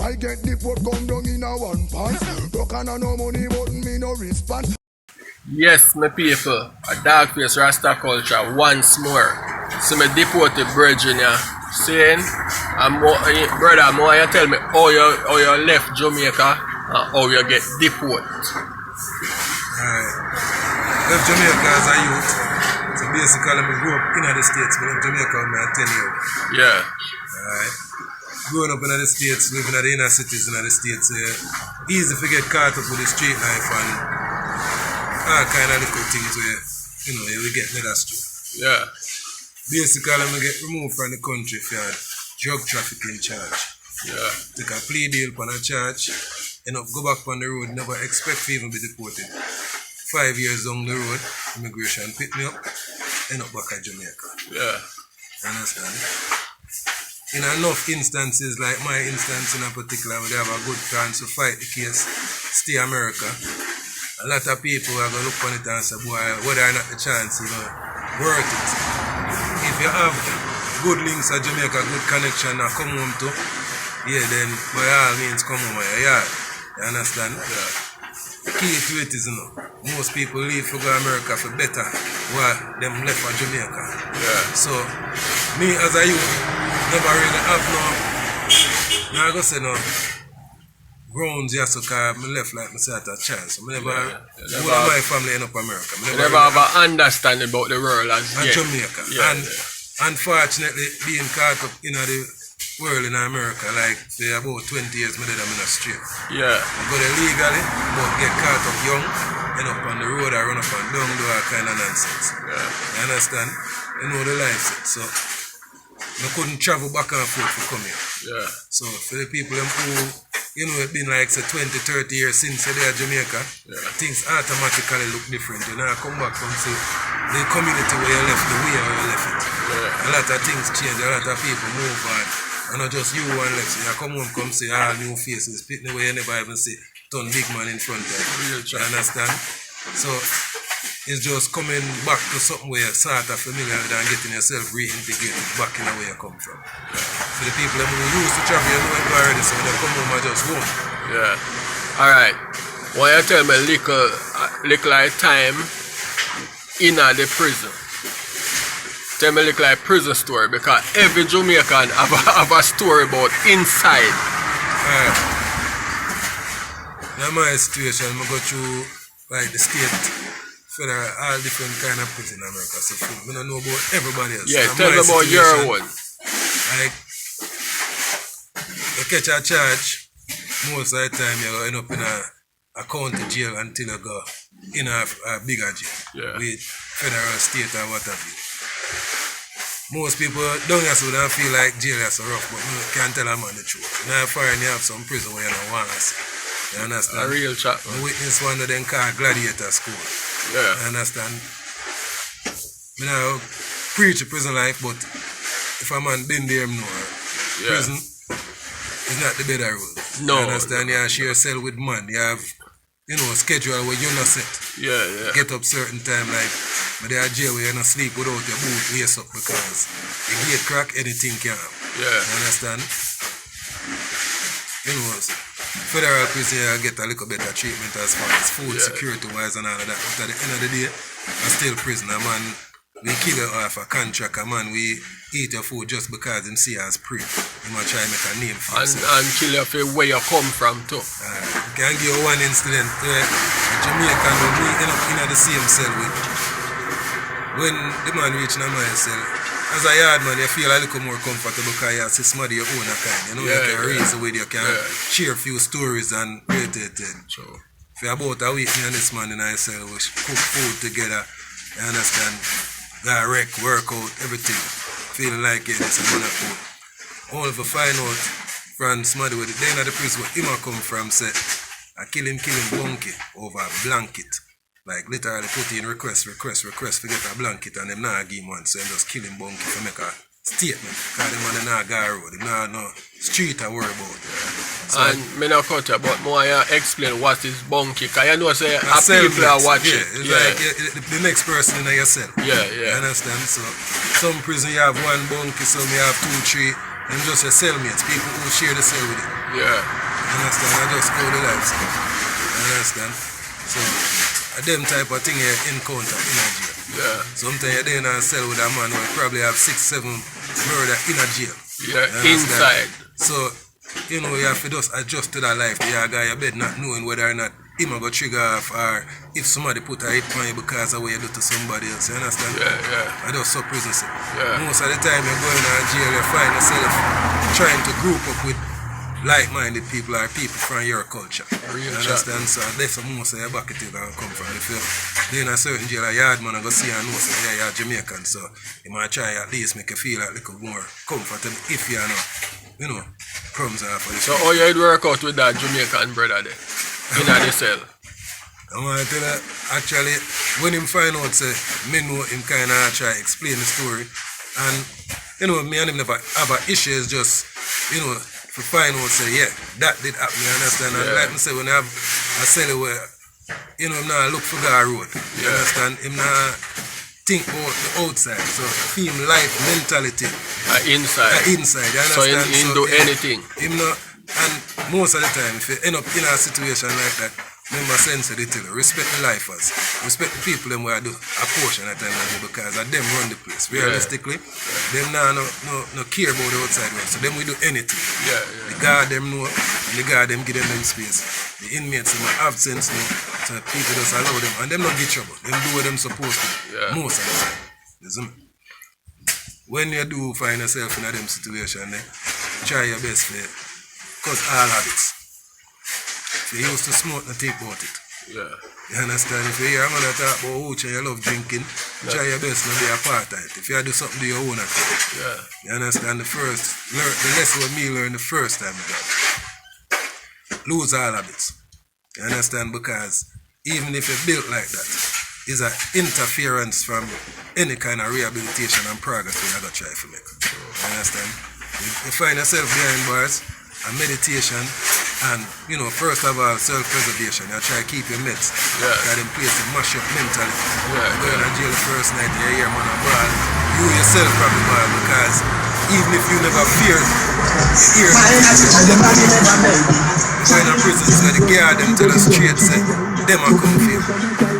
I get the port come down in a one pants. Broke and no money but me no response. Yes, my people, a dog face Rasta culture once more. So my deported brethren here saying, brother, more you tell me how you left Jamaica and how you get deported. Alright. Left Jamaica as a youth. So basically I grew up in the States, but left Jamaica when I was 10 years. Yeah. Alright. Growing up in the States, living in the inner cities in the States, easy to get caught up with the street life and all kind of little things where, you know, you get let us through. Yeah. Basically, I'm going to get removed from the country for drug trafficking charge. Yeah. Take a plea deal on a charge, end up go back on the road, never expect to even be deported. 5 years down the road, immigration pick me up, end up back at Jamaica. Yeah. Understand? In enough instances, like my instance in a particular, where they have a good chance to fight the case, stay America. A lot of people are going to look on it and say, boy, whether or not the chance, you know, worth it. If you have good links at Jamaica, good connection, and come home to, yeah, then by all means come home to your yard. You understand? Yeah. The key to it is, you know, most people leave to go to America for better while them left for Jamaica. Yeah. So, me as a youth, never really have now I go say no grounds yes, because I left like I said at a chance. I never, all of my family end up in America. I never have an understanding about the world as yet. Jamaica. Yeah, and unfortunately, being caught up in the world in America, like for about 20 years, I did them in a street. Yeah. I go there legally, but get caught up young, end up on the road, I run up and down, do all kind of nonsense. Yeah. You understand? You know the life. So, I couldn't travel back and forth to come here. Yeah. So for the people who, you know, it's been like say 20, 30 years since they're at Jamaica, things automatically look different. You know, I come back from say the community where you left, the way where you left it. Yeah. A lot of things change, a lot of people move on. And not just you one left. So you come home, come see all new faces, pitting where you never even see ton big man in front of you. You understand? So it's just coming back to something where you're sort of familiar with and getting yourself reintegrated back in the way you come from. For the people who used to travel, you know it already, so when they come home, I just home. Yeah. Alright. Why you tell me little like time in the prison? Tell me little like prison story, because every Jamaican have a story about inside. Alright. Now my situation, I go through like the state, federal, all different kind of prison in America. So I don't know about everybody else. Yeah, tell me about your one. Like, you catch a charge, most of the time you end up in a county jail until you go in a bigger jail. Yeah. With federal, state or whatever. Most people don't don't feel like jail is so rough, but you can't tell a man the truth. Now foreign you have some prison where you don't want to see. You understand? A real chat. I witness one of them called Gladiator School. Yeah. You understand? I now preach a prison life, but if a man been there, no. Prison is not the better rule. No. You understand? You share a cell with man. You have, you know, a schedule where you're not set. Yeah, yeah. Get up certain time, like, but they are jail where you're not sleep without your boot lace up because the gate crack, anything can happen. Yeah. You understand? You know, federal prison you get a little better treatment as far as food security wise and all of that. But at the end of the day, I'm still prisoner, man. We kill you off a contract, man. We eat your food just because him see as pre. He might try to make a name for himself. And kill you for where you come from too. I can give you one incident where a Jamaican will be in the same cell with. When the man reached my cell, as a yard man, you feel a little more comfortable because you see somebody your own kind. You know, you can reason with, you can share a few stories and rate it. True. For about a week, me and this man in our cell, we cook food together. You understand? Wreck, work out, everything. Feeling like it is a food. All of a find out from somebody with the day of the prison where him come from said, I kill him bunky over a blanket. Like literally put in request, forget a blanket and them not give him one. So him just kill him bunky to make a statement. Because the man not go road, him not no street to worry about. So and me not cut you, but more explain what is bunky. Because you know say people are watching. Yeah, it's like the next person in your cell. Yeah. You understand? So some prison you have one bunky, some you have 2, 3. Them just your cellmates, people who share the cell with you. Yeah. You understand? I just go the lifestyle. You understand? So, them type of thing you encounter in a jail. Yeah. Sometimes you're there in a cell with a man who probably have 6-7 murder in a jail. Yeah, inside. So, you know, you have to just adjust to that life. You guy your bed not knowing whether or not him will go trigger off or if somebody put a hit on you because of what you do to somebody else. You understand? Yeah. I just so prison. Yeah. Most of the time you go in a jail, you find yourself trying to group up with like-minded people or people from your culture. Real you understand? So that's the most of your bucket is going to come from. If you're in a certain jail, a yard man, I go see and know say, yeah, you're Jamaican, so you might try at least make you feel a little more comfortable if you're not, you know, crumbs off of the So how you work out with that Jamaican brother there? In the cell? I want to tell you, actually, when him find out, say, me know him kind of try to explain the story. And, you know, me and him never have an issue, it's just, you know, to find out, say, yeah, that did happen, you understand? And like me say, when I have a cellar where, you know, him not look for God road, you understand? Him not think about the outside, so him life mentality. Inside. Inside, you understand? So he do anything. Him not, and most of the time, if you end up in a situation like that, remember sense of detail, respect the lifers, respect the people them where I do a portion at time because of them run the place. Realistically, them now no care about the outside world, so them we do anything. The guard them know, and the guard them give them space. The inmates them have sense now, so people just allow them, and them not get trouble. Them do what them supposed to do, most of the time. You see me? When you do find yourself in a them situation, try your best for cause all habits. If you used to smoke, not think about it. You understand? If you hear a man talk about hooch and you love drinking, try your best not be a part of it. If you do something, do your own at it. You understand? The lesson what me learned the first time I got. Lose all habits. You understand? Because even if you're built like that, it's an interference from any kind of rehabilitation and progress we are going to try to make. You understand? You find yourself behind bars, and meditation, and you know, first of all, self-preservation. You try to keep your meds. Got in place to mash up mentally. Go in a jail the first night, you hear man a ball. You yourself probably ball because even if you never feared, you hear go in a prison, so the guard them tell us straight say, them are come for you.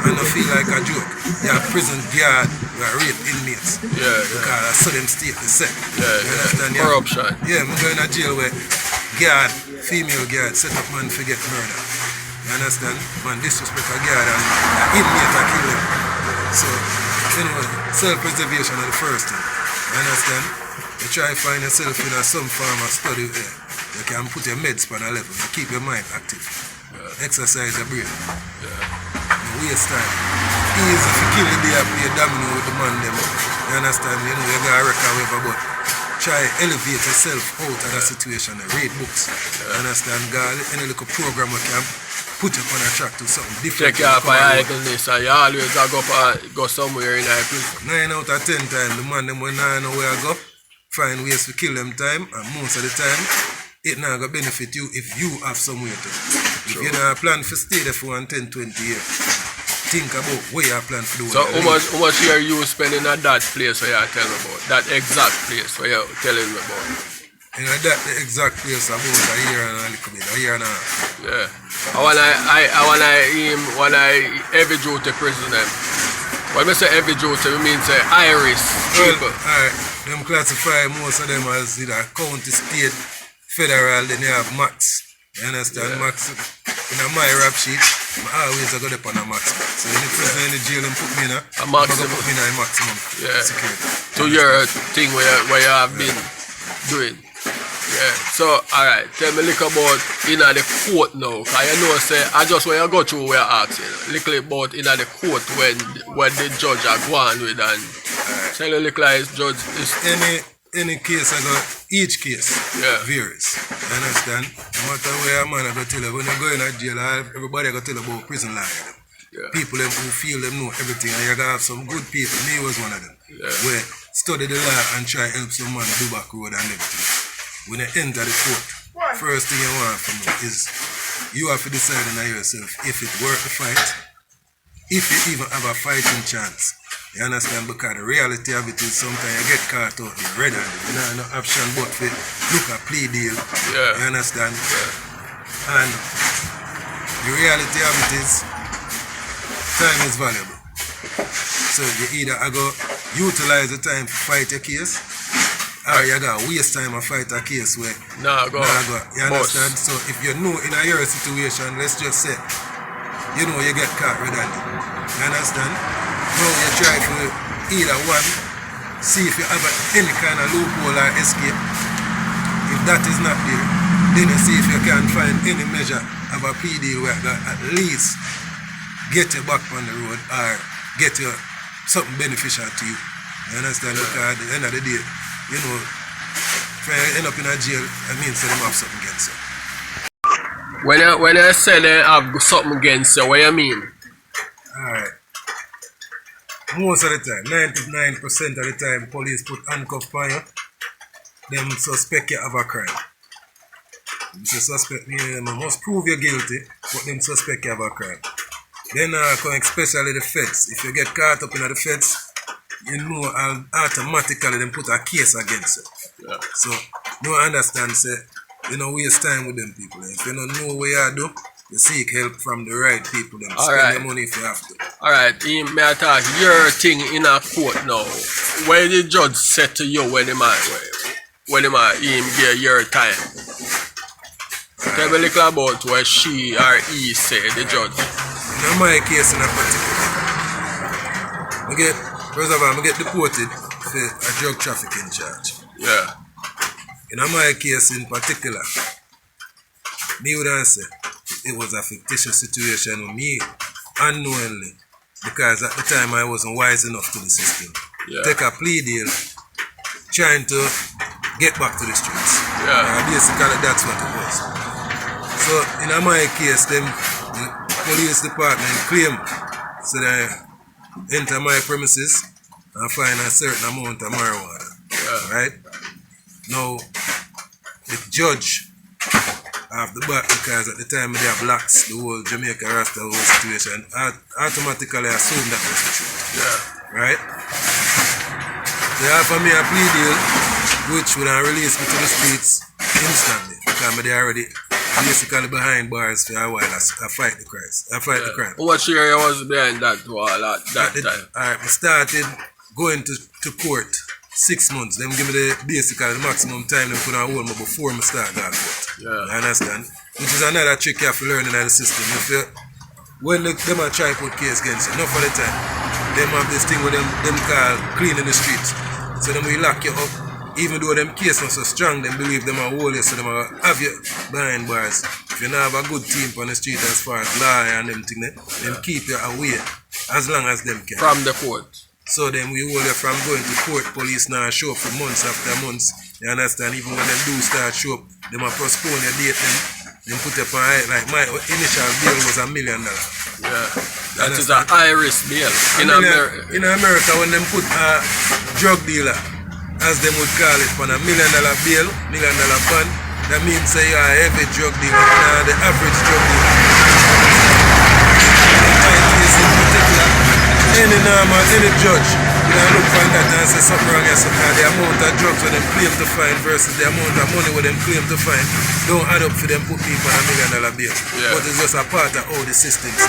And I feel like a joke. You are prison guard, you are rape inmates. Because I saw them state the set. You understand? Corruption. I'm going to jail where guard, female guard, set up man forget murder. You understand? Man disrespect a guard and an inmate a kill them. So, you know, self-preservation is the first thing. You understand? You try to find yourself in some form of study where you can put your meds on a level, you keep your mind active. Exercise your brain. You waste time. Easy to kill the day play domino with the man them. You understand? You know, you got a record whatever, but try elevate yourself out of that situation. Read books. You understand? God, any little program you can put you on a track to something different. Check out for idleness and you always go somewhere in a prison. 9 out of 10 times, the man them when I know where I go, find ways to kill them time, and most of the time, it not going to benefit you if you have somewhere to. If you don't plan to stay there for 10, 20 years, think about what you plan to do. So how much year you spending at that place where you tell me about? That exact place where you're telling me about? You know, that the exact place about a year and a little bit, a year and a half. When I every duty prison them. When I say every duty, we mean say Irish people. Alright, them classify most of them as either county, state, federal, then you have max. You understand? Max. In my rap sheet, I always go up on a maximum. So in the prison, in the jail, them put me in a maximum. Put me in a maximum security. To your thing where you have been doing. So, alright, tell me a little about in the court now. Because you know, say, I just when you go through where I asking, a little about in the court when the judge are going with and tell a little like judge is any case I got, each case varies. You understand? No matter where a man I go tell you, when you go in a jail, everybody I go tell you about prison law. People them who feel them know everything, and you gotta have some good people. Me was one of them. Where study the law and try help some man do back road and everything. When you enter the court, first thing you want from me is you have to decide in yourself if it's worth the fight, if you even have a fighting chance. You understand? Because the reality of it is sometimes you get caught out there red-handed. You know, no option but to look at plea deal. Yeah. You understand? Yeah. And the reality of it is time is valuable. So you either go utilize the time to fight your case, or you gotta waste time and fight a case where go. You understand? So if you know in your situation, let's just say, you know you get caught red-handed. You understand? Now you try to either one, see if you have any kind of loophole or escape. If that is not there, then you see if you can find any measure of a plea deal where that at least get you back on the road or get you something beneficial to you. You understand? Because at the end of the day, you know, if you end up in a jail, I mean, so them have something against you. When I say they have something against you, what you mean? Alright. Most of the time, 99% of the time, police put handcuffs on you, them suspect you of a crime. If you suspect me, they must prove you're guilty, but them suspect you of a crime. Then especially the feds. If you get caught up in the feds, you know automatically them put a case against you. Yeah. So, no understand, say, you know, waste time with them people. If you don't know what you do, you seek help from the right people. Them spend the money if you have to. Alright, may I talk your thing in a court now. Where the judge said to you when him give your time? Tell me a little about what she or he said, the judge. In my case in a particular, first of all, I get deported for a drug trafficking charge. Yeah. In my case in particular, me would answer, it was a fictitious situation with me unknowingly, because at the time I wasn't wise enough to the system. Yeah. Take a plea deal, trying to get back to the streets. Yeah. Basically, that's what it was. So in my case, the police department claim so they enter my premises and find a certain amount of marijuana. Yeah. Right? Now, the judge have the back, because at the time they have locks the whole Jamaica Rasta whole situation, automatically assume that was the truth. Yeah. Right? They offer me a plea deal which would release me to the streets instantly, because they already basically behind bars for a while. I fight the crime. What year was behind that wall at that time? Alright, I started going to court 6 months. Them give me the maximum time they could hold me before I start that court. Yeah. You understand? Which is another trick you have to learn in the system. When them try to put case against you, enough of the time, them have this thing with them call cleaning the streets. So then we lock you up. Even though them cases are so strong, them believe them are hold you, so them are have you behind bars. If you don't have a good team on the street as far as law and them thing, them keep you away as long as them can. From the court. So then we hold you from going to court. Police now show up for months after months. You understand? Even when they do start show up, them are postpone your date. Them put up on like my initial bail was $1 million. Yeah. That is an high risk bail. In America, when them put a drug dealer, as them would call it, on $1 million bail, $1 million bond, that means say you are a heavy drug dealer, the average drug dealer. In my case in particular, any judge, you know, look for that and say something wrong here, because the amount of drugs that them claim to find versus the amount of money what them claim to find don't add up for them put people on $1 million bail. Yeah. But it's just a part of how the system is.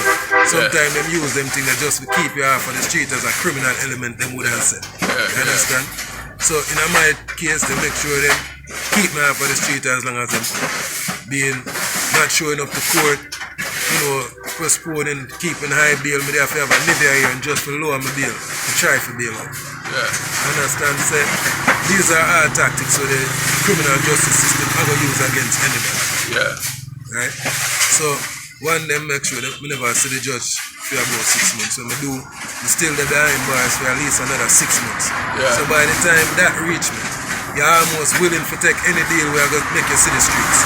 Sometimes them use them things that just to keep you off of the street as a criminal element, them would have said. You understand? So in my case, they make sure them keep me off of the street as long as them being not showing up to court, you know, postponing, keeping high bail. Me have to have a nivea here and just for lower my bail, to try for bail out. Yeah. Understand? So these are our tactics so the criminal justice system I go use against anybody. Yeah. Right? So one them make sure that we never see the judge for about 6 months. When we do, we still the behind bars for at least another 6 months. Yeah. So by the time that reach me, you're almost willing to take any deal where I'm going to make you see the streets.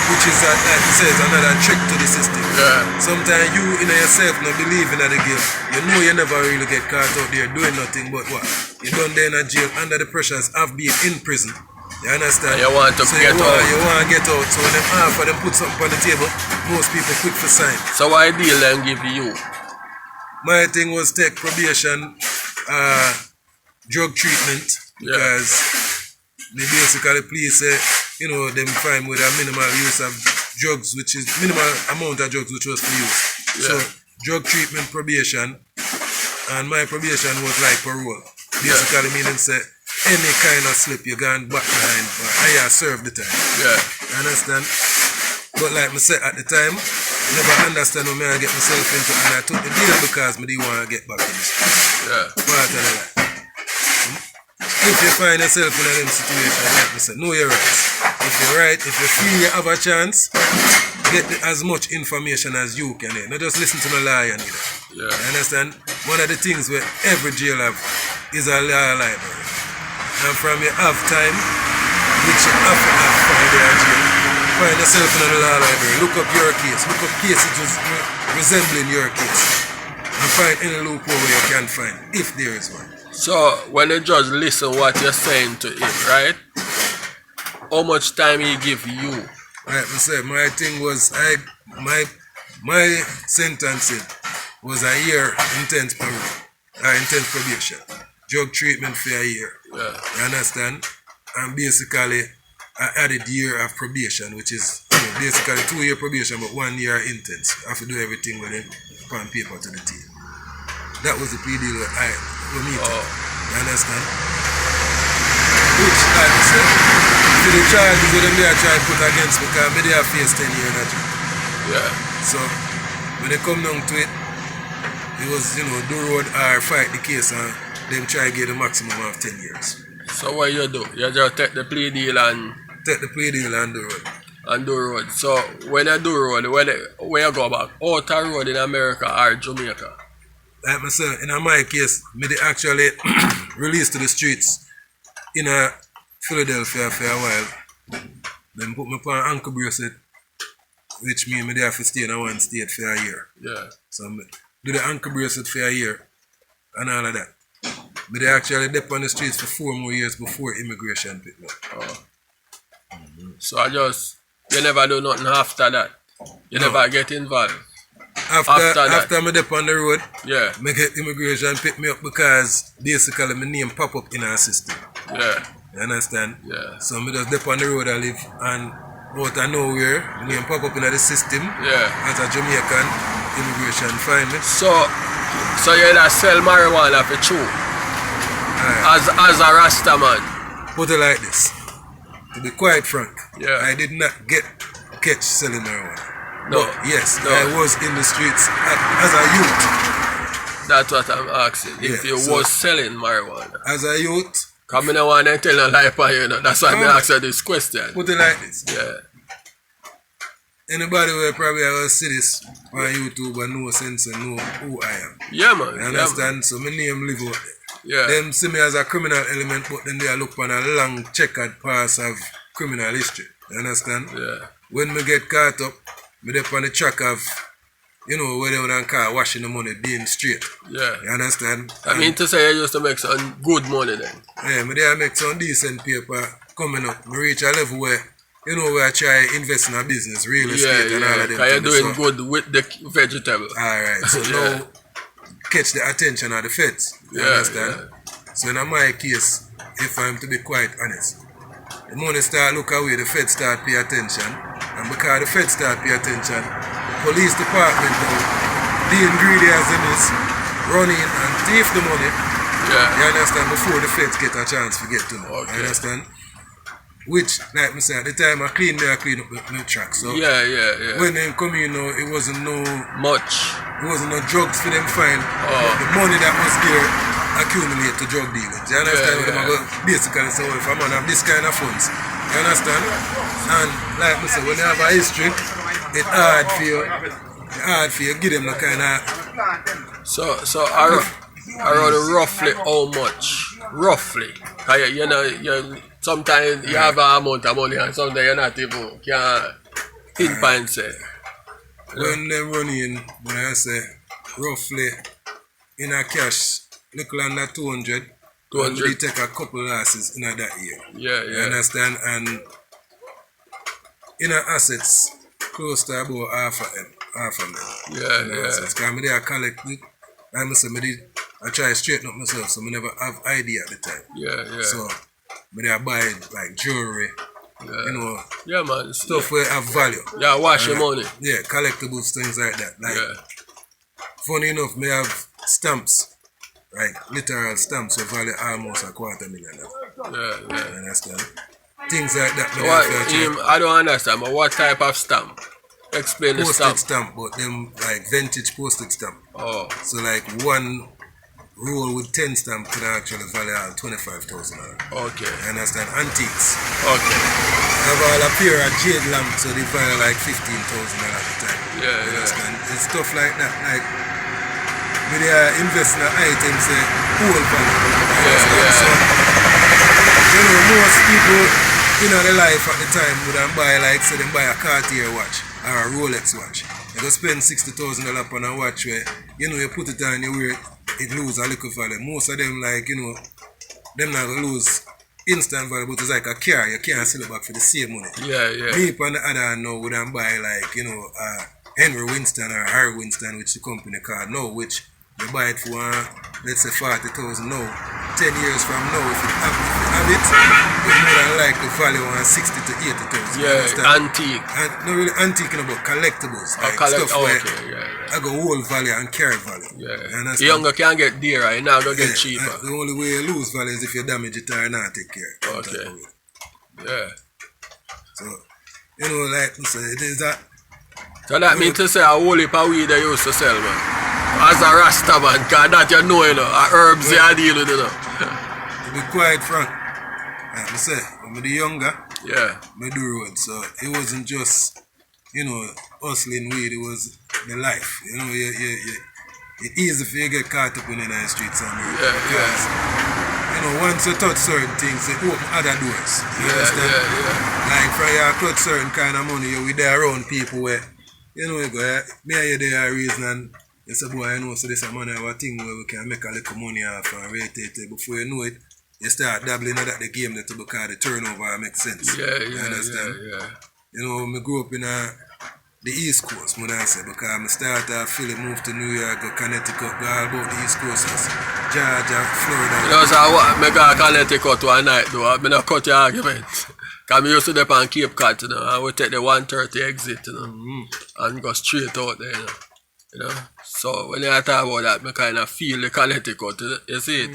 Which is, like you said, another trick to the system. Yeah. Sometimes you in yourself not believing in the game. You know you never really get caught out there doing nothing but what? You done there in a jail under the pressures of being in prison. You understand? And you want to get out. You want to get out. So when them offer them put something on the table, most people quick for sign. So what deal them give you? My thing was take probation drug treatment because they basically police say, you know, them find with a minimal use of drugs, which is minimal amount of drugs which was for use. So drug treatment probation, and my probation was like parole. Basically meaning say any kind of slip you gone back behind, but I serve the time. You understand? But like I said at the time, never understand what I get myself into, and I took the deal because I didn't want to get back in this. Part of the life. If you find yourself in a them situation, like I said, know your rights. If you're right, if you feel you have a chance, get as much information as you can. Not just listen to the lawyer neither. You understand? One of the things where every jail have is a law library. And from you have time, which you have to have for the jail, find yourself in the law library, look up your case, look up cases resembling your case, and find any loophole where you can find, if there is one. So when the judge listen what you're saying to him, right? How much time he give you? Like I said, my thing was my sentencing was a year intense probation. Drug treatment for a year. You understand? And basically I added year of probation, which is basically 2 year probation but 1 year intense. I have to do everything with it on paper to the team. That was the plea deal with me. You understand? Which, like I said, for the charges that they are trying to put against me, because they have faced 10 years in a jail. So, when they come down to it, it was, you know, do road or fight the case and them try to get the maximum of 10 years. So what you do? You just take the plea deal and... Take the plea deal and do road. And do road. So, when you do road, where you go back? Outer road in America or Jamaica? Like myself, in my case, they actually released to the streets in Philadelphia for a while. Then put me on ankle bracelet, which means I have to stay in one state for a year. So I do the ankle bracelet for a year and all of that. But they actually dip on the streets for 4 more years before immigration picked me up. So you never do nothing after that? You never get involved? After me dip on the road, me get immigration pick me up because basically my name pop up in our system. You understand? So me just dip on the road I live and out of nowhere, my name pop up in the system as a Jamaican, immigration find me. So you not sell marijuana for true? As a Rasta man? Put it like this, to be quite frank, I did not catch selling marijuana. But yes, I was in the streets as a youth. That's what I'm asking. If you was selling marijuana. As a youth. Because I don't want to tell a lie for you. That's why I'm asking this question. Put it like this. Anybody will probably ever see this on YouTube and know sense and know who I am. Yeah, man. You understand? So my name live out there. Them see me as a criminal element, but then they look on a long checkered past of criminal history. You understand? When me get caught up, me dey on the track of, you know, where they would call washing the money, being straight. You understand? I mean to say you used to make some good money then. Me dey make some decent paper coming up. Me reach a level where, you know, where I try invest in a business, real estate and all of them. Because you're doing good with the vegetable. Alright, so now catch the attention of the feds. You understand? So in my case, if I'm to be quite honest, the money start look away, the feds start pay attention. And because the feds start pay attention, the police department now, being greedy as them is, run in and thief the money. You understand? Before the feds get a chance to get to me. You understand? Which, like I said, at the time I clean up my track. So when they come in, it wasn't no drugs for them find. The money that was there accumulate to drug dealers. You understand? Basically, so if I'm gonna have this kind of funds, you understand? And like I said, when they have a history, it's hard for you give them the kind of. So around roughly how much? Roughly, you know, sometimes you have an amount of money and sometimes you're not even can pinpoint say. When they run in, when I say roughly in a cash, little under 200. We take a couple losses in that year. You understand? And in our assets, close to about half of them. Assets. Because I collect it. I must say, I try to straighten up myself, so I never have ID at the time. Yeah. So, I buy like jewelry, you know, Yeah, man. stuff where have value. Yeah, wash your money. Yeah, collectibles, things like that. Like, Yeah. funny enough, me have stamps, like literal stamps, so value almost $250,000. Yeah. You understand? Things like that. I don't understand, but what type of stamp? Explain the stamp. Postage stamp, but them like vintage postage stamp. Oh. So like one roll with 10 stamp could actually value $25,000. Okay. You understand? Antiques. Okay. I have all a pair of jade lamps, so they value like $15,000 at the time. Yeah. You understand? It's stuff like that. Like, when they are investing in items, whole value. Yeah. So, you know, most people in their life at the time would buy, like, say, they buy a Cartier watch or a Rolex watch. You go spend $60,000 on a watch where, you know, you put it on, you wear it, it lose a little value. Most of them, like, you know, them not going to lose instant value, but it's like a car. You can't sell it back for the same money. Yeah. Me, on the other hand, now would buy, like, you know, Henry Winston or Harry Winston, which the company called now, which you buy it for, let's say, $40,000 now. 10 years from now, if you have it, it's more than like the value on 60 to 80,000. Yeah, antique. And not really antique, but collectibles. Like stuff yeah. I go whole value and carry value. Yeah. The younger can get dearer, you now go get cheaper. The only way you lose value is if you damage it or not take care. Okay. Yeah. So, you know, like, so it is that. So that means to say a whole heap of weed they used to sell, man. As a Rasta man, cause that you know, herbs you deal with, To be quite frank, like I say, when I was younger, I do road, so it wasn't just, you know, hustling weed, it was the life. You know, it's easy for you to get caught up in the streets and because, you know, once you touch certain things, it open other doors. You understand? Like, for you touch certain kind of money, you're there around people where, you know, you go, me and you there a reason, and you say, boy, I know, so this is a man have a thing where we can make a little money off and rate it. Before you know it, you start dabbling at the game that because the turnover makes sense. You understand? You know, I grew up in the East Coast, I say, because I started Philly, moved to New York, go Connecticut, go all about the East Coast, Georgia, Florida. You know, so I go Connecticut one night, though. I'm not cut your argument. Because I used to dip on Cape Cod, you know, and we take the 130 exit, you know, and go straight out there, you know. So when I talk about that, I kind of feel the Connecticut, you see it?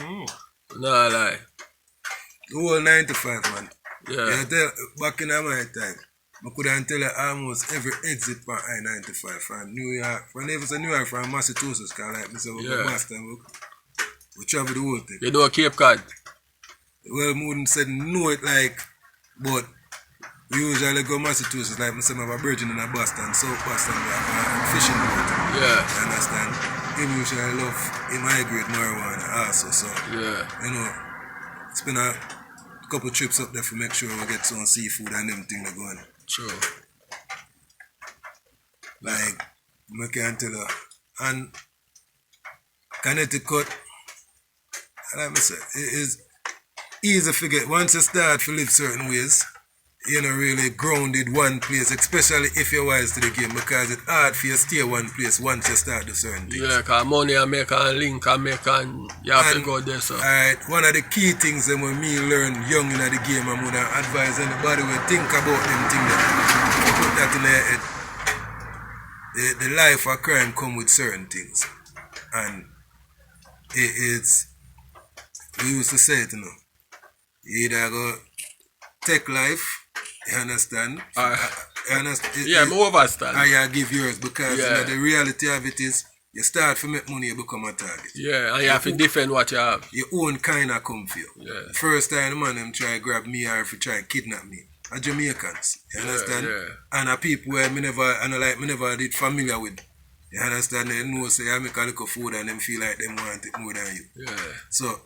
No lie. The whole 95, man. Yeah. Back in my time, I couldn't tell you almost every exit from I-95 from New York, from New York, from Massachusetts, because like I said, we go Boston, we travel the whole thing. You know Cape Cod? Well, I wouldn't say know it like, but we usually go Massachusetts, like I said, I have a virgin in Boston, South Boston, we have a fishing boat. Yeah. You understand? Him usually love, he migrate marijuana also, so, you know, it's been a couple trips up there to make sure we get some seafood and them things that going. True. Like, I can't tell you. And Connecticut, like I said, it is easy to forget. Once you start to live certain ways, you're not really grounded one place, especially if you're wise to the game, because it's hard for you to stay one place once you start do certain things. Yeah, because money I make and link I make and you have to go there, so. Alright, one of the key things that when me learn young in the game, I'm going to advise anybody who think about them things that you put that in their head. The life of crime come with certain things. And it's, we used to say it, you know, you either go take life, you understand? You understand? Yeah, I understand. And you give yours because you know, the reality of it is you start to make money, you become a target. Yeah, and you have to defend what you have. Your own kind of come for you. Yeah. First time the man them try to grab me or if you try to kidnap me. Are Jamaicans. You understand? Yeah. And are people where me never did familiar with. You understand? They know say I make a little food and them feel like them want it more than you. Yeah. So,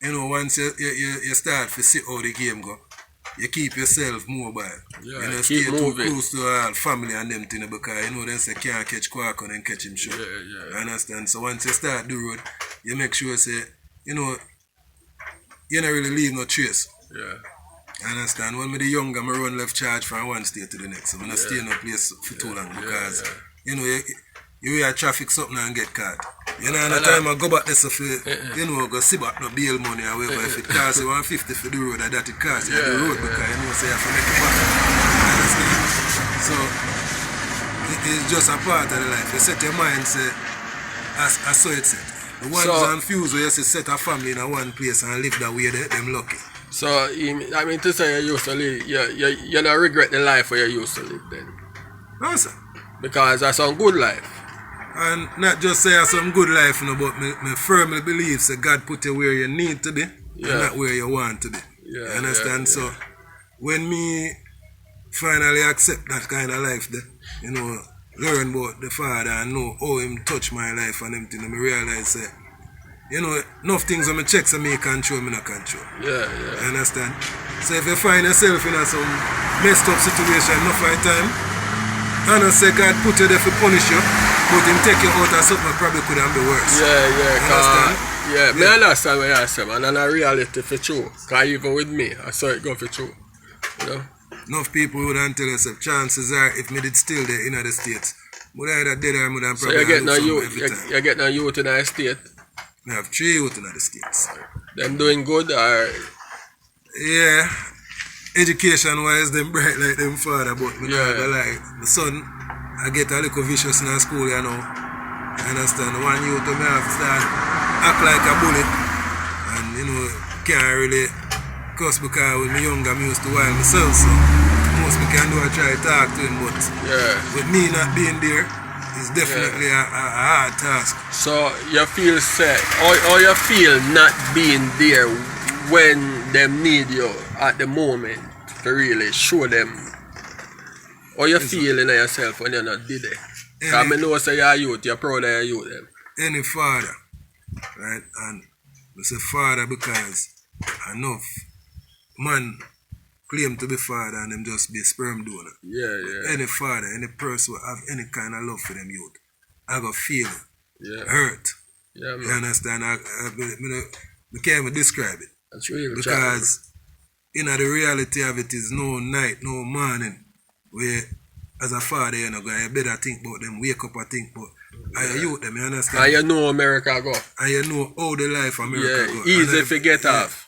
you know, once you start to see how the game go, you keep yourself mobile. Yeah, you know, keep stay moving. too close to all family and them things because you know they say can't catch quack and then catch him short. Yeah. You understand? So once you start the road, you make sure say, you know, you don't really leave no trace. Yeah. You understand? When me the younger, I run left charge from one state to the next. So I don't stay in a place for too long because you know you hear traffic something and get caught. You know, at the time I go back there, so for, you know, go see back no bail money or whatever. If it costs you 150 for the road, that it costs you the road because you know, so you have to make it back. You understand? So, it's just a part of the life. You set your mind, say, I saw it set. The ones so, confused where you say set a family in a one place and live that way, them lucky. So, I mean to say you used to live, you don't regret the life where you used to live then? No, sir. Because that's some good life. And not just say that's some good life, you know, but me firmly believe that God put you where you need to be and not where you want to be. You understand? So, when me finally accept that kind of life, you know, learn about the Father and know how Him touch my life and everything, and I realize that, you know, enough things on my checks and me control, me not control. You understand? So if you find yourself in some messed up situation, enough of time, I don't say God put you there to punish you, but Him take you out of something probably could have been worse. Me understand what you're saying, and I reality for true. Because even with me, I saw it go for true. You know? Enough people would tell us if chances are if me did still there in the States, would I either dead or I would have probably you get no youth in the state? I have 3 youth in the States. Them doing good or? Yeah. Education wise them bright like them father, but me not gonna lie. My son I get a little vicious in the school, you know. You understand? One youth me have to start act like a bully and you know can't really cuss because when me younger I used to wild myself, so most me can do I try to talk to him, but with me not being there, it's definitely a hard task. So you feel sad, or you feel not being there when them need you at the moment to really show them how you feel in yourself when you're not did it. Because I know say you're youth, you're proud of your youth. Them. Any father, right? And I say father because enough man claim to be father and them just be a sperm donor. Any father, any person who have any kind of love for them youth, I go feel hurt. You understand? I can't even describe it. That's real. Because you know the reality of it is no night, no morning where as a father you know you better think about them, wake up and think about I youth them, you understand? And you know America go. And you know how the life America go. Easy to get off.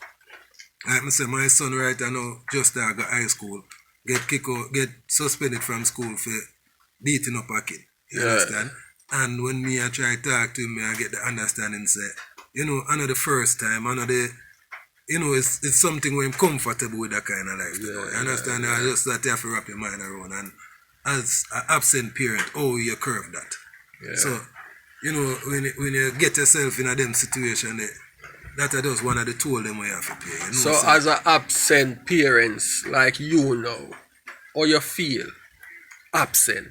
Like I say, my son right now just got high school, get kicked out, get suspended from school for beating up a kid. You understand? And when me I try to talk to him, I get the understanding say, you know, I know the first time, I know the you know, it's something where I'm comfortable with that kind of life. You understand? I just that you have to wrap your mind around. And as an absent parent, you curve that. So, you know, when you get yourself in a them situation, that is just one of the tools them we have to pay. You know, so as an absent parents, like you know, how you feel absent?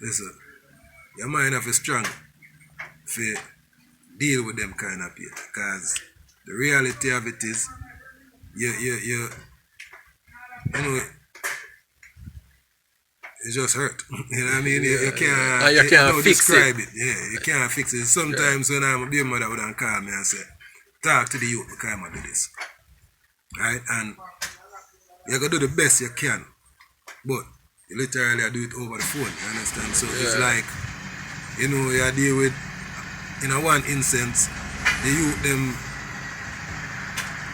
Listen, your mind have to strong for deal with them kind of people, because the reality of it is you know it just hurt. You know what I mean? You can't describe it. You can't fix it. Sometimes when I'm a baby mother would call me and say, talk to the youth because I'm do this. Right? And you gotta do the best you can. But you literally do it over the phone, you understand? So it's like, you know, you deal with in a one instance, the youth them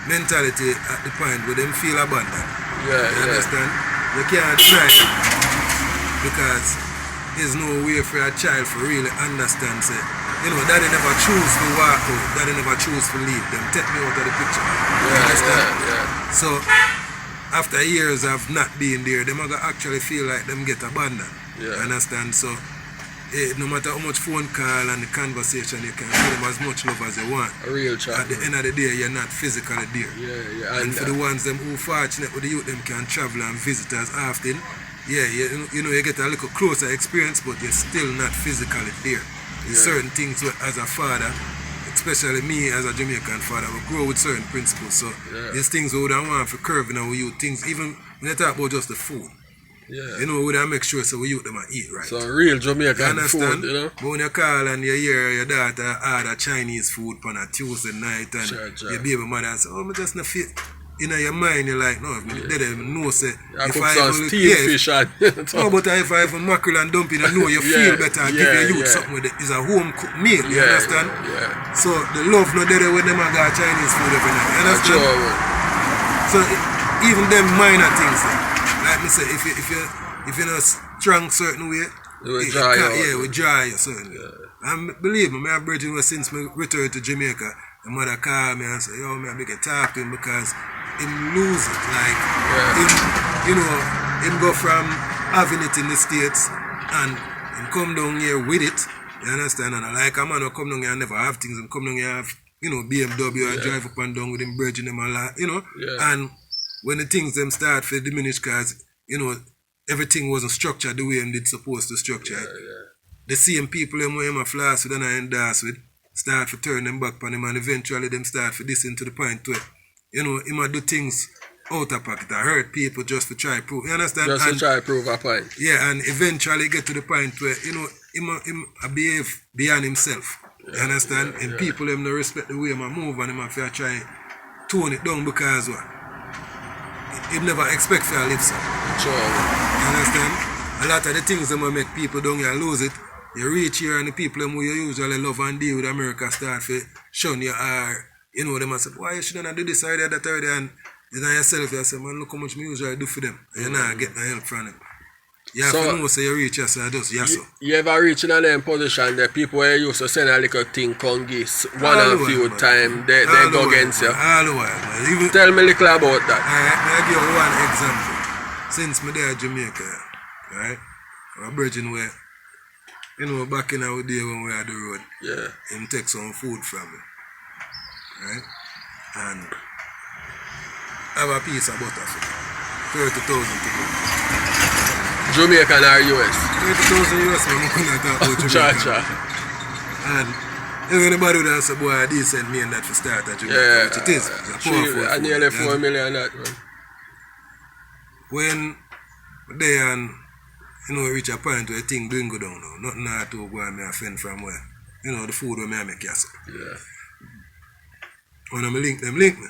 mentality at the point where them feel abandoned. You understand? You can't try it because there's no way for a child to really understand say, you know, daddy never choose to walk out, daddy never choose to leave them. Take me out of the picture. You understand? So after years of not being there, them gonna actually feel like them get abandoned. You understand? So no matter how much phone call and the conversation, you can give them as much love as you want. A real child. At the end of the day, you're not physically there. And for the ones them who fortunate with the youth, them can travel and visit as often. You know, you get a little closer experience, but you're still not physically there. There's certain things where, as a father, especially me as a Jamaican father, we grow with certain principles. So there's things we would want for curving our youth, things even when you talk about just the food. You know, we would make sure so we youth them eat right. So real Jamaican food, you know. But when you call and you hear your daughter order Chinese food on a Tuesday night and your baby mother say, oh, I just not fit. in your mind, you're like, no, if me dead, I know, say, I if cook I some even, steamed fish and no, but if I have a mackerel and dumpling, I know you feel better and give your youth something with it. It's a home cooked meal, you understand? Yeah. So the love not there when them a got Chinese food every night, you understand? So even them minor things, like me say, if you're not strong certain way, it will dry you out. Yeah, it will dry you certain way. And believe me, my brother since me returned to Jamaica, my mother called me and said, yo, man, I make a talk to him because him lose it. Like, him, you know, him go from having it in the States and him come down here with it. You understand? And I like a man who come down here and never have things and come down here have, you know, BMW and drive up and down with him bridging them a lot, you know. And when the things them start to diminish because, you know, everything wasn't structured the way him did supposed to structure it. The same people them where him a floss with and I endorse with start to turn them back on him and eventually them start to listen to the point where, you know, him a do things out of pocket. I hurt people just to try to prove. You understand? Just to try to prove a point. Yeah, and eventually get to the point where, you know, him a behave beyond himself. You understand? And people them no respect the way him a move and him a try to tone it down because what? He never expect to live so. Sure. You understand? A lot of the things that make people down here lose it. You reach here and the people who you usually love and deal with America start to shun you or, you know, them and say, why you shouldn't do this or that or that, and you know yourself, you say, man, look how much me usually do for them. And you're not getting help from them. You have to know, say you reach here, so just, yes, so. You ever reach in a them position that people where you used to send a little thing come give one and a few times, they go against you? All the while, man. Even, tell me a little about that. Alright, I'll give you one example. Since me there in Jamaica, right, our virgin where, you know, back in our day when we had the road, him take some food from me, right, and have a piece of butter for me, 30,000 to go. Jamaican or US? 30,000 US, man, I'm not talking about Jamaica. And if anybody would have said, boy, I did send me and that for start at Jamaica, which it is. It's a powerful food. Nearly 4 million that, man. When they and you know reach a point where things don't go down now, nothing at all go and me offend from where, you know, the food where me make yourself. When I link them, link me.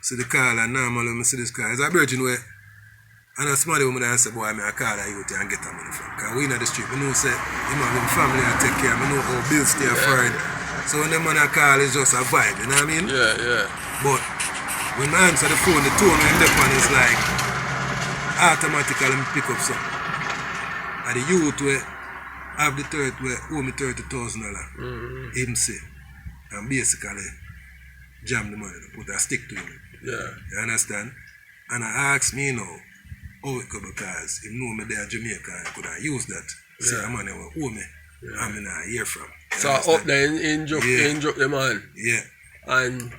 See the call and normally when I see this call, it's a virgin where and a smart woman and say, boy, I call a youth and get a money from. Because we in the street, we know say, you know, him family and take care, we know how bills stay for it. So when the man I call is just a vibe, you know what I mean? But when I answer the phone, the tone when the phone is like automatically pick up something. And the youth where have the third where owe me $30,000, him say, and basically jam the money, put a stick to him. You understand? And I ask me now, how it could because he know me there in Jamaica and could I use that. See the money will owe me. I'm not hear from. So up there in joke the man. And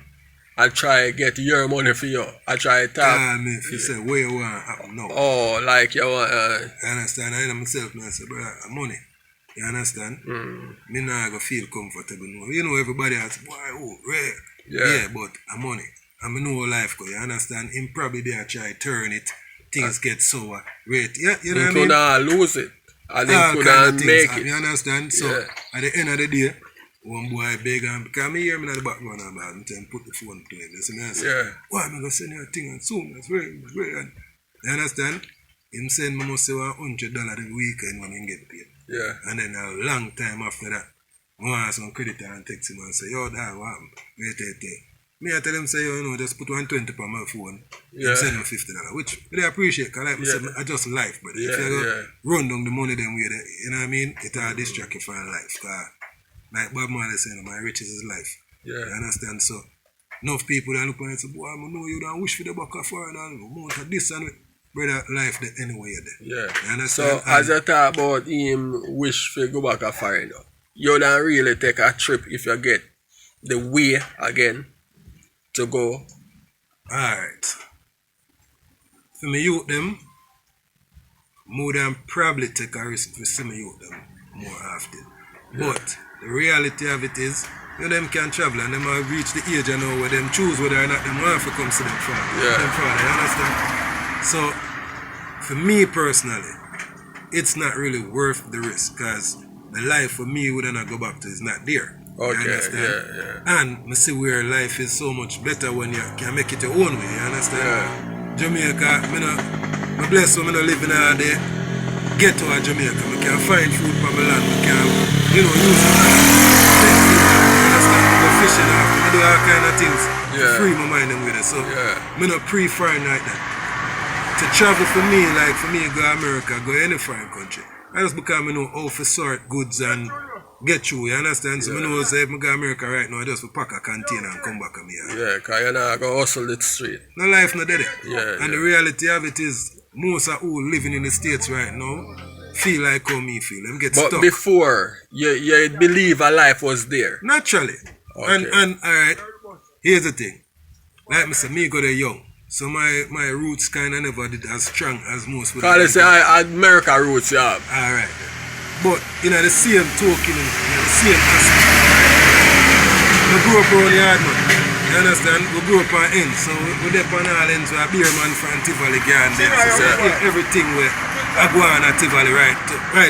I try to get your money for you. I try to talk. Me if you say where you want happen now. Oh, like you want you understand? I know myself now say, brother, money. You understand? Me not go feel comfortable now. You know everybody has boy, rare. But money. And I know life go, you understand? Him probably there try to turn it. Things get sour. Rate. Yeah, you know what I mean? Could lose it. And then could make it. You understand? So at the end of the day, one boy beg and because me hear me in the background and tell him put the phone to him. Listen, I say, why am I gonna send you a thing and soon? That's very. You understand? Him send me must say $100 every weekend when he get paid. And then a long time after that, I want some credit and text him and say, yo, that what happened? Wait. Me I tell him say, you know, just put 120 on my phone and send me $50, which I appreciate because like me say, I just life, but if you go run down the money then way, you know what I mean? It all distract you from life. Cause like Bob Marley saying, my riches is life. You understand? So enough people that look and say, boy, I know you don't wish for the back of foreign and amount of this and brother life the anyway there. You understand? So as you talk about him wish for go back a foreign, you don't really take a trip if you get the way again to go. Alright. For me youth them, more than probably take a risk for some youth them more often. But the reality of it is, you know, them can travel and them have reached the age you know where them choose whether or not them want to come to them father. Them father, you understand? So for me personally, it's not really worth the risk because the life for me would not go back to is not there. You Okay, understand? yeah. And I see where life is so much better when you can make it your own way. You understand? Yeah. Jamaica, I bless when I live in all day. Get to Jamaica. I can find food from my land. I can, use it. You understand? I go fishing after. I do all kind of things to free my mind and with it. So, I not pre-foreign like that. To travel for me go America, go any foreign country. I just because I know how to sort goods and get through, you understand? So I know say if I go America right now, I just pack a container and come back to me. Yeah, because you're not going to hustle it straight. No life not dead. Yeah, and the reality of it is, most of who living in the States right now feel like how me feel. Them get but stuck. before, you believe a life was there. Naturally. Okay. And alright, here's the thing. Like I said, me got a young. So my roots kind of never did as strong as most would. Because they say America roots you have. Alright. But the same token, the same aspect. We grew up around the yard, man. You understand? We grew up on ends. So we're there on all ends. We're a beer man from Tivoli Garden. So everything we go on at Tivoli right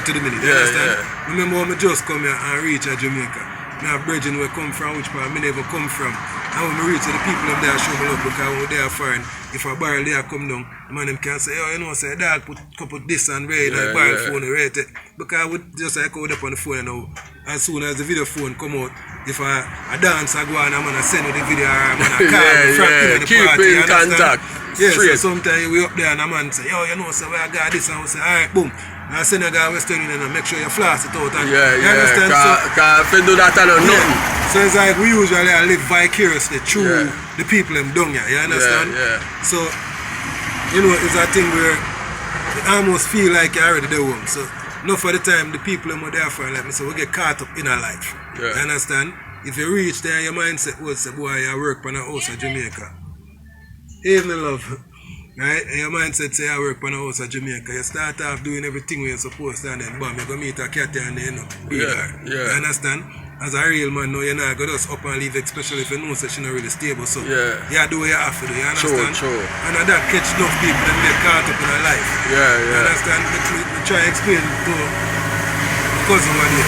to the minute. You understand? Remember when I just come here and reach Jamaica. Now, brethren, where come from, which part I never come from. And when I reach the people up there show me love because when they are foreign, if a barrel there come down, the man them can say, oh, say, dog, put couple this and red and barrel phone and rate it. Because we just like out up on the phone now, as soon as the video phone come out, if a dance I go on, I'm gonna send you the video or I'm gonna call the keep party, in contact. Yeah, so sometimes we up there and a man say, yo, so I got this, and we say, alright, boom. I send a guy West Union and make sure you floss it out. And, you understand? Because if you do that, I don't know. So it's like we usually live vicariously through the people them down here. You understand? So, it's a thing where you almost feel like you're already there home. So, enough of the time, the people them are there for like me, so we get caught up in our life. You understand? If you reach there, your mindset was, say, boy, I work on a house in Jamaica. Evening, love. Right? And your mindset say I work on a house in Jamaica. You start off doing everything where you're supposed to and then bam, you go meet a cat and then be there. You understand? As a real man now, you're not going to just up and leave, especially if you know that she's not really stable. So you do what you have to do, you understand? True. And that catch enough people and get caught up in a life. You understand? I try to explain to my cousin one day.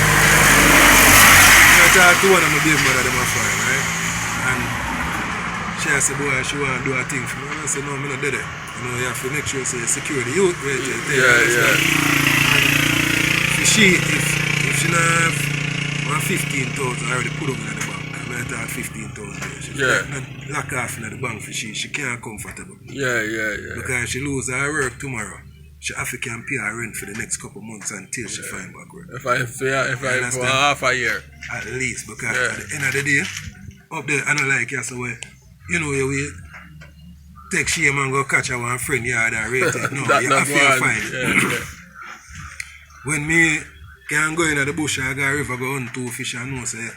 I talked to one of my baby mother, them are fine, right? And she said, boy, she want to do a thing for me. And I said, no, I'm not do that. You have to make sure you secure the youth. Right? And if she not have 15,000, I already put them in the bank. I thought 15,000. She not lock off in the bank for she can't comfortable. Because she lose her work tomorrow. She have to can pay her rent for the next couple months until she find back work. If I for half a year. At least, because at the end of the day, up there, I don't like you, so you take shame and go catch her one friend, yeah, that rate it. No, you have to find. When me can go in the bush, I go river, go hunt 2 fish and say,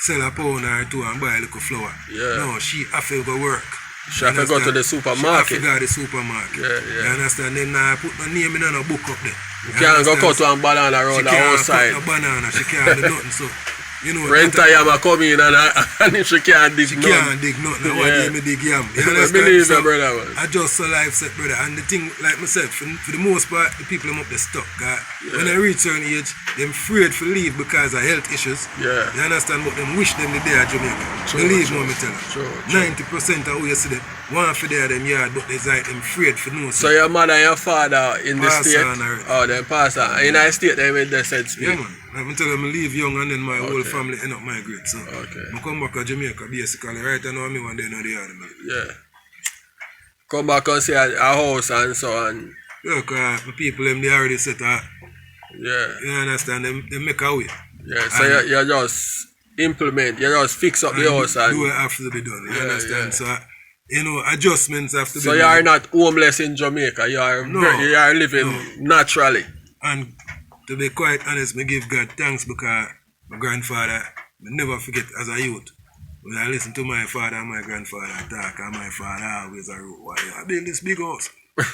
sell a pound or 2 and buy a little flour. No, she have to go work. She have to go to the supermarket. She have to go to the supermarket. You understand? Then I put my name in a book up there. You can't go cut one banana around the outside. She can't cut no banana, she can't do nothing. So, Renter yam come in and she can't dig nothing. She can't dig nothing. Why do you dig yam? You understand? Believe me, brother. I just so life set, brother. And the thing, like myself, for the most part, the people them up there stuck. When I reach certain age, them afraid to leave because of health issues. You understand? But them wish them the day at Jamaica. Believe me, me tell you. 90% of who you see them want for there them yard, but there's like them afraid for no. So your mother and your father in the state? Oh, them pastor. In the state, they made the sense. Yeah, man. I'm telling them I leave young and then my whole family end up migrate. So I come back to Jamaica basically. Right now, me one day in the yard. Come back and see a house and so on. Yeah, because the people them they already set up. You understand? They make a way. So you just implement, you just fix up the house and do what have to be done. You understand? So adjustments have to be done. So you are not homeless in Jamaica. You are living naturally. And to be quite honest, I give God thanks because my grandfather, I never forget as a youth, when I listen to my father and my grandfather talk, and my father always wrote, why I build this big house?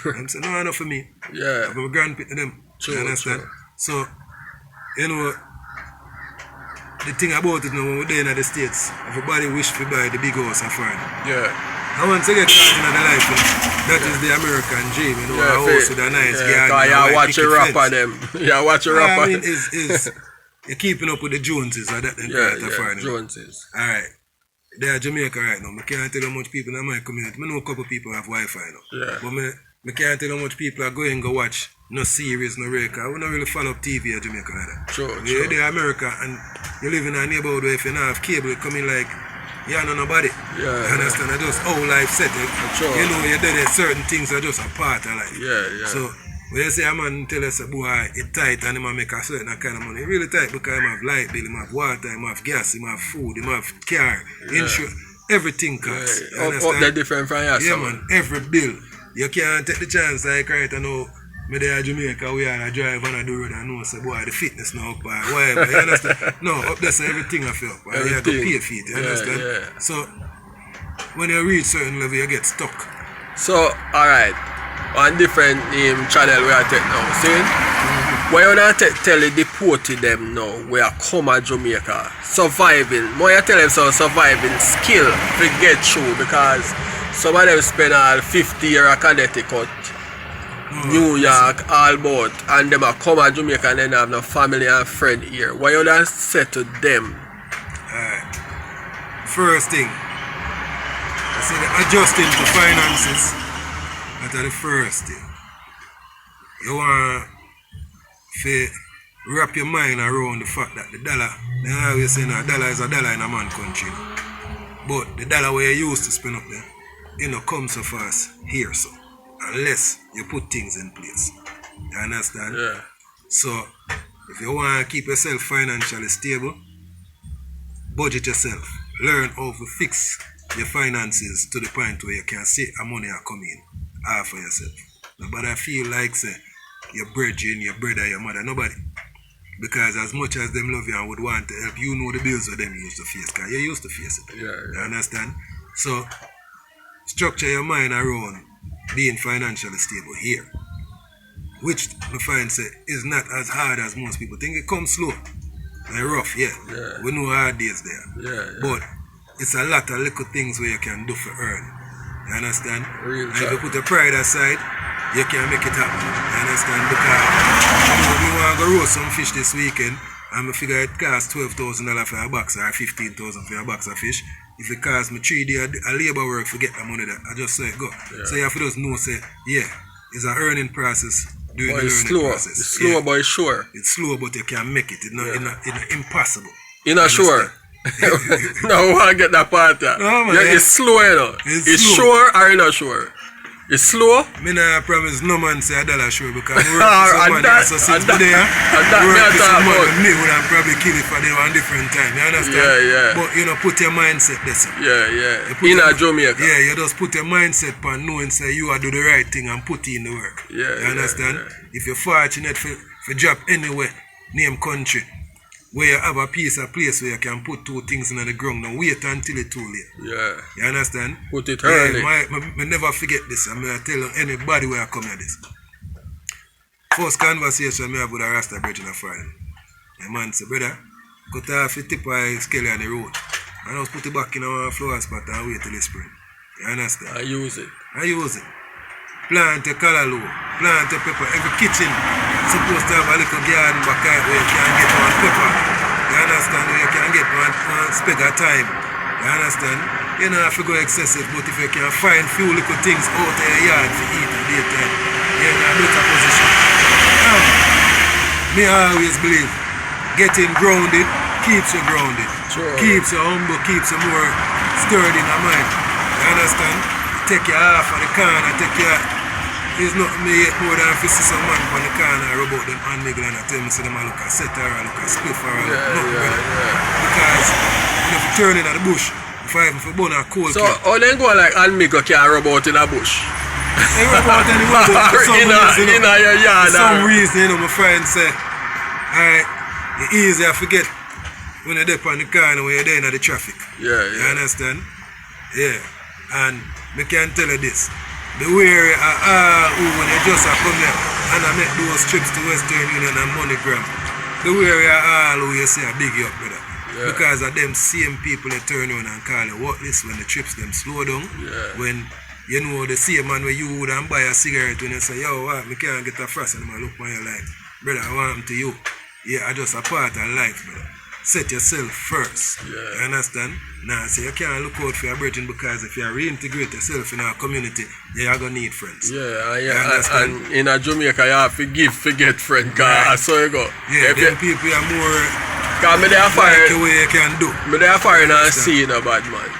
I'm saying, no, enough for me. But my grandpa to them. You understand? So, the thing about it now, when we're there in the States, everybody wish to buy the big house and farm. And once you get caught in the life, that is the American dream, a house with a nice garden. You watch a rapper them. You watch a rapper. I mean, You're keeping up with the Joneses or that? Joneses. Alright. They are Jamaica right now. I can't tell how much people in my community. I know a couple people have Wi-Fi now. Yeah. But I can't tell how much people are going to watch no series, no record. We don't really follow up TV in Jamaica like that. Sure. You're there in America and you live in a neighborhood where if you don't have cable, it come in like, you know nobody. Yeah. You understand? It's just how life set. Sure. You know, you're there, certain things are just a part of life. Yeah. So, when you say a man tell us, boy, it's tight and he make a certain kind of money, it's really tight because he have light bill, he have water, he have gas, he have food, he have car, insurance, everything costs. Up the different from your Yeah, man, every bill. You can't take the chance like right now, me there in Jamaica, we are a drive on the road and know, say, boy, the fitness now up or whatever, you understand? No, up there, so everything I feel up, you have to pay for it, you understand? Yeah. So, when you reach certain level, you get stuck. So, alright. On different channel we are take now, see? Why you not tell the deported them now, we are come to Jamaica, surviving. Why you tell them so surviving skill to get through because some of them spend all 50 years at Connecticut, New York, all about, and them are come to Jamaica and then have no family and friend here. Why you not say to them? First thing, I said adjusting to finances. That's the first thing. You want to wrap your mind around the fact that the dollar, they always say a dollar is a dollar in a man country. But the dollar where you used to spend up there, it don't come so fast here, so. Unless you put things in place. You understand? Yeah. So, if you want to keep yourself financially stable, budget yourself. Learn how to fix your finances to the point where you can see how money are coming half for yourself. Nobody feel like say your brethren, your brother, your mother, nobody. Because as much as them love you and would want to help, you know the bills that them used to face, because you used to face it. Yeah. You understand? So structure your mind around being financially stable here. Which I find say is not as hard as most people think. It comes slow. Like rough, yeah. We know hard days there. Yeah. But it's a lot of little things where you can do for earn. You understand? Real and if you put the pride aside, you can make it happen. You understand? Because we want to go roast some fish this weekend and I figure it costs $12,000 for a box or $15,000 for a box of fish. If it costs me 3 days a labor work to get the money that I just say go. Yeah. So you have to just know say, yeah, it's an earning process. Doing the learning process. It's slow but it's sure. It's slow but you can make it. It's not impossible. You're not sure? No, I want to get that part there. No, man, it's slow, you know. It's sure or you're not sure? It's slow? Me not promise no man say $1 sure because we work for someone so since we there, we work for someone me would have probably kill it for them on different time. You understand? Yeah. But you know, put your mindset there. Yeah. In a Jamaica. Yeah, you just put your mindset on knowing say you are do the right thing and put in the work. Yeah. You understand? Yeah. If you're fortunate for job anywhere, name country, where you have a piece of place where you can put 2 things in the ground and wait until it's too late. Yeah. You understand? Put it early. I never forget this. I'm going to tell anybody where I come at this. First conversation I have with a Rasta bridge in a Friday. The man said, brother, cut off the tip of skelly on the road. And I just put it back in our flower spot and wait till the spring. You understand? I use it. Plant a callaloo, plant a pepper. Every kitchen supposed to have a little garden back where you can get one pepper. You understand? Where you can get one speg of time. You understand? You don't have to go excessive, but if you can find few little things out of your yard to eat in daytime, you're in a better position. Me always believe getting grounded keeps you grounded. Sure. Keeps you humble, keeps you more sturdy in the mind. You understand? Take you off of the corner, it's not me yet more than if you see some man on the corner rub out them hand niggle and I tell me say them a look a set or a look a spliff or a look nothing better. Because if you turn in at the bush, if I even burn a cold so how then go like hand niggle can rub out in a bush? They rub out anywhere but for some reason, in your yard. For some reason, you know, my friend say, alright, it's easy I forget when you're there on the corner when you're there in the traffic. Yeah. You understand? Yeah. And I can tell you this. The way when you just come there and I make those trips to Western Union and MoneyGram, the way all who you say I big you up, brother. Yeah. Because of them same people that turn around and call you what this when the trips them slow down. Yeah. When you know the same man where you would and buy a cigarette when you say, yo, what, I can't get a frost and I look on you like, brother, I want them to you. Yeah, I just a part of life, brother. Set yourself first. Yeah. You understand? Now, so you can't look out for your brethren because if you reintegrate yourself in our community, you're going to need friends. Yeah, and in a Jamaica, you have to give, forget friend, cause Right. so you go. Yeah, If them you, people are more cause me there like fire, the way you can do. me there fire and see you know, bad man.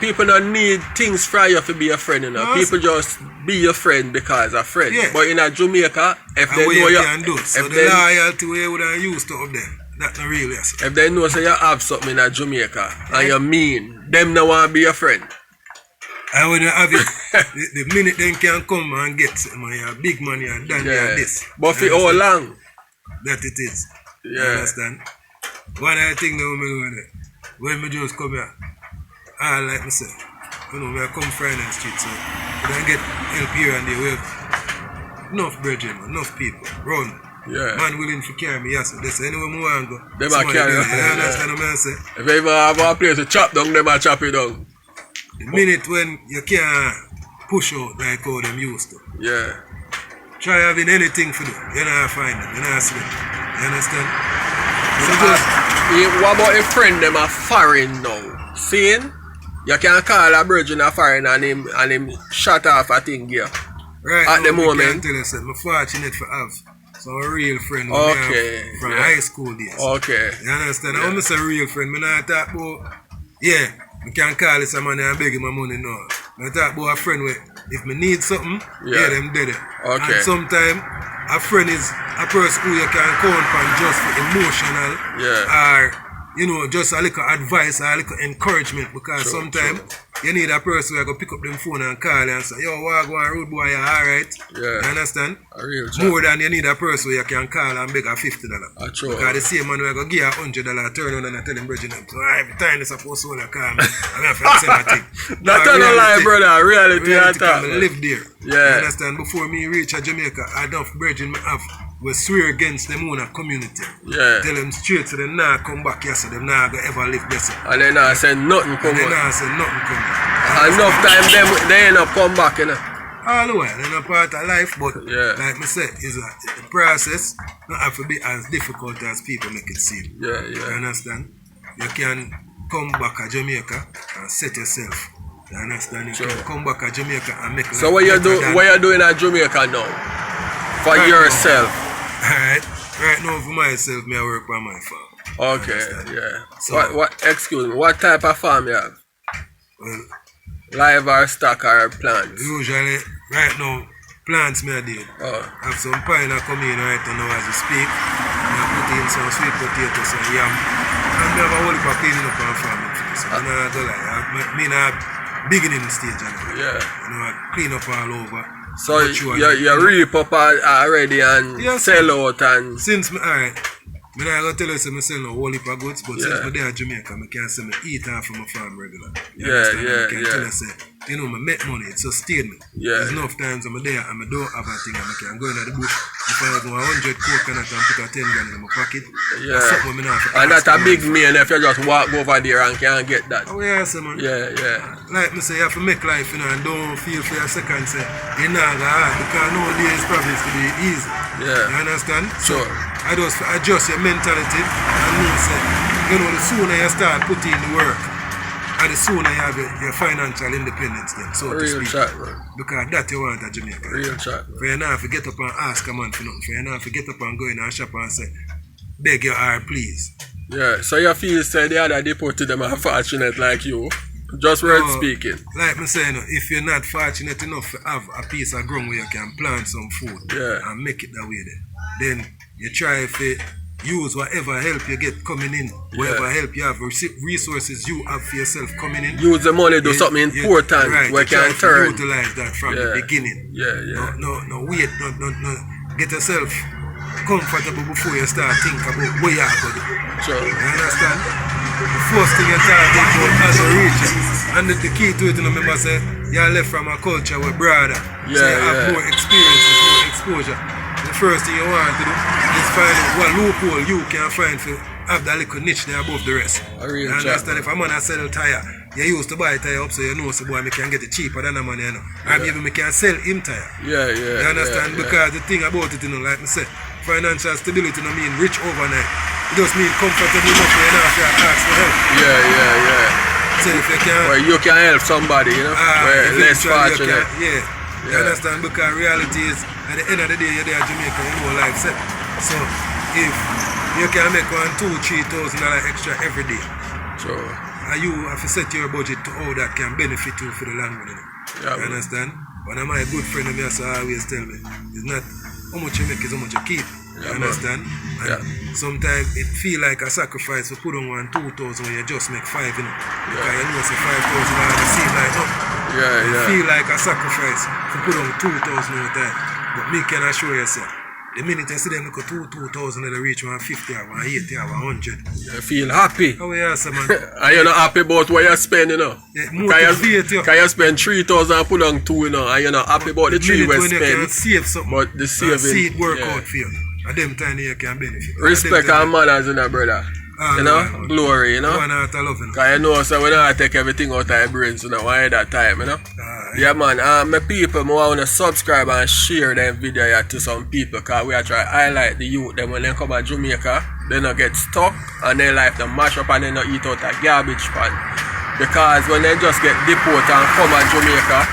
People don't need things for you to be a friend, you know. No, People just be your friend because a friend. Yeah. But in a Jamaica, if And they what know you you, can do. So if the they, loyalty way you would have used to up there, that's not real, yes. if they know say you have something in a Jamaica and you mean, them no want to be your friend. And when you have it, the minute they can come and get something, you're a big man, you're done, you're this. But for You how understand? long? That it is. You Yeah. understand? One of the things that when me just come here, I like myself. You know, I come Friday night street, so we don't get help here and there. We have enough brethren, enough people, run. Yeah. Man willing to carry me, yes. They say anywhere I want to go. Them a somebody carry there. you. You Yeah. understand what I'm saying? If you ever have a place to chop down, them a chop it down. The minute when you can't push out like how them used to. Yeah. Try having anything for do. You're not find them. You're not see them. You understand? So just What about a friend them a foreign now? Seeing? You can call a virgin a foreign and him shut off a thing here. right At now, the moment. I can tell you something. I'm fortunate for have some real friend who Okay, me have from yeah. high school days. Okay. You understand? Yeah. I'm just a real friend. I not talk about, yeah, I can call this man and beg him my money now. I talk about a friend where if me need something, Yeah. them dead. Okay. And sometimes a friend is a person who you can count on just for emotional or, you know, just a little advice or a little encouragement because True, sometimes you need a person who go pick up them phone and call and say, yo, what going rude boy, you alright? Yeah. You understand? A real chat. More than you need a person who you can call and beg a $50. True. Because the same man who go give you $100 turn on and I tell him, brethren, so every time this supposed to call me, I'm going to say that thing. Not tell no lie, brother. Reality at all. I live there. Yeah. You understand? Before me reach a Jamaica, I enough brethren me have we swear against them own community. Yeah. Tell them straight so them nah come back here so them nah go ever live this. And then I say nothing come And they out. nah say nothing come. Enough time they ain't up come back, you know. All the while, they're not part of life, but Yeah. like me say, is the process not have to be as difficult as people make it seem. Yeah, You yeah. understand? You can come back to Jamaica and set yourself. You understand? You Sure. can come back to Jamaica and make So life what you better do than- what you doing at Jamaica now? For Right yourself. Alright. Right now for myself, me I work by my farm. Okay, Understand? yeah. So- Excuse me, what type of farm you have? Well, Live or stock or plants? usually, right now, plants me I did. Oh, I have some pine that come in right now as we speak. I put in some sweet potatoes and yam. And me have a whole heap of cleaning up and farming for this. I'm not gonna lie. Me not beginning stage. yeah. You know, I clean up all over. So But sure, you reap up already and Yes. sell out and Since me, alright, me not gonna tell you say me sell no whole heap of goods, but Yeah. since me there in Jamaica, I can say me eat off from my farm regular. You Yeah, understand? yeah, I can yeah. tell you say, you know, me make money, it sustain me. Yeah. There's enough times I'm there and I don't have a thing and I can go in the bush, if I have 100 coconut and put a 10 gun in my pocket, Yeah. that's something me not have to and ask that's a the big man man if you just walk over there and can't get that. for. Oh yeah, so man. Yeah, yeah. Like me say, you have to make life, you know, and don't feel for a second say, you're not gonna hard, because nowadays probably to be easy. Yeah. You understand? Sure. I just adjust your mentality and know say, you know, the sooner you start putting in the work, and the sooner you have your financial independence then, so to Real speak. chat, man. Because that you want at Jamaica. Real chat, man. For you not to get up and ask a man for nothing. For you not to get up and go in and shop and say, beg your heart, please. Yeah, so you feel say the other deported them are fortunate like you. Just word No, speaking. Like me saying, if you're not fortunate enough to have a piece of ground where you can plant some food Yeah. and make it that way then you try to use whatever help you get coming in, whatever help you have, resources you have for yourself coming in. Use the money, do something important right, where you try can to turn. utilize that from the beginning. Yeah, yeah. No, wait, no. Get yourself comfortable before you start thinking about where you are going. Sure. You understand? The first thing you start thinking about as a region. And the key to it, you know, remember, say, you're left from a culture where broader. So you have more experiences, more exposure. The first thing you want to do is find what loophole you can find to have that little niche there above the rest. real You understand? If a man has sell tire, you used to buy tire up so you know so boy me can get it cheaper than a man, you know. Or maybe me can sell him tire. Yeah, yeah. You understand? Yeah, Because the thing about it, you know, like me say, financial stability no mean rich overnight. It just mean comfortable enough where you don't have to ask for help. Yeah. So if you can... Well, you can help somebody, you know, where less fortunate. You understand? Because reality is, at the end of the day, you're there in Jamaica, you know life set. So if you can make $2,000-3,000 extra every day, Sure. and you have to set your budget to how that can benefit you for the long run. Yeah, You understand? One of my good friends of me always tell me, it's not how much you make, it's how much you keep. You understand? And sometimes it feel like a sacrifice to put on 2,000 when you just make 5, you know. Because you know say $5,000 seem like no. It feel like a sacrifice to put on 2,000 all the time. But me can assure you, sir, the minute you see them look at 2,000 they reach 150 or 180 or 100. You feel happy. Oh yeah, sir, man. And you're not happy about what you spend, you know. Motivate you. Can you spend 3,000 and put on 2, you know, and you're not happy about the 3 we spend. You can save something. But the saving. See it work out for you. At them time you can benefit. Respect our manners, you know, brother. You know, glory, you know. Because you know, so we don't take everything out of our brains, you know, one at that time, you know. Yeah, man, my people, I want to subscribe and share them video to some people because we are trying to highlight the youth. Then when they come to Jamaica, they don't get stuck and their life they mash up and they don't eat out a garbage pan. Because when they just get deported and come to Jamaica,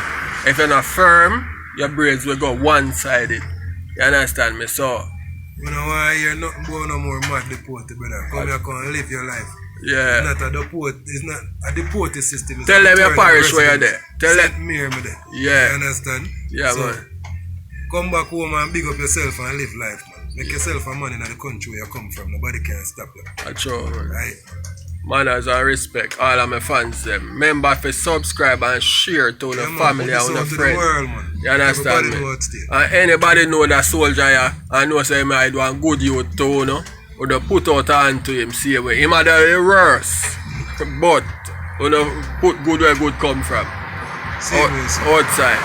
if you're not firm, your brains will go one-sided. You understand me? So, you know why you're not born no more mad deported, brother. Come here, come and live your life. Yeah. It's not a deport. It's not a deported system. It's tell them your parish where you're there. Tell them. Me there. Yeah. You understand? Yeah, so, man. Come back home and big up yourself and live life, man. Make yourself a man in the country where you come from. Nobody can stop you. That's true, man. Right? Manners and respect all of my fans them. Remember to subscribe and share to the family and the friends. You understand me? And anybody know that soldier here and know say I do a good youth too, you know? Would have put out a hand to him, see where him are the worst. But you know, put good where good come from. Outside.